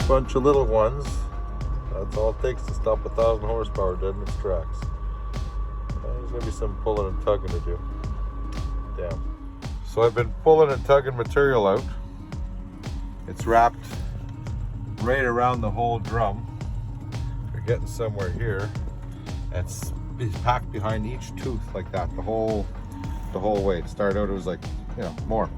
bunch of little ones. That's all it takes to stop 1,000 horsepower dead in its tracks. There's gonna be some pulling and tugging to do. Damn. So I've been pulling and tugging material out. It's wrapped right around the whole drum. We're getting somewhere here. It's packed behind each tooth like that, the whole way. To start out, it was like, more.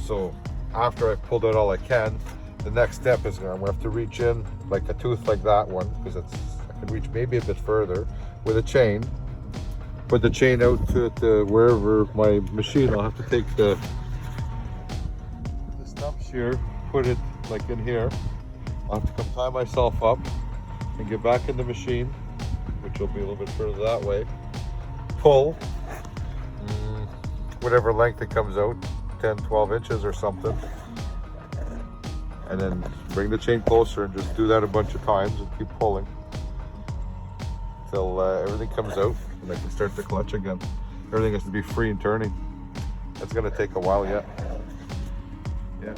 So after I pulled out all I can, the next step is I'm gonna have to reach in like a tooth like that one, because I can reach maybe a bit further with a chain. Put the chain out to wherever my machine. I'll have to take the stumps here, put it like in here. I'll have to come tie myself up and get back in the machine, which will be a little bit further that way. Pull whatever length it comes out, 10, 12 inches or something. And then bring the chain closer and just do that a bunch of times and keep pulling until everything comes out and I can start the clutch again. Everything has to be free and turning. That's gonna take a while yet. Yeah.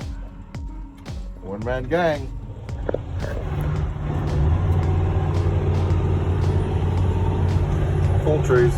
One man gang. Full trees.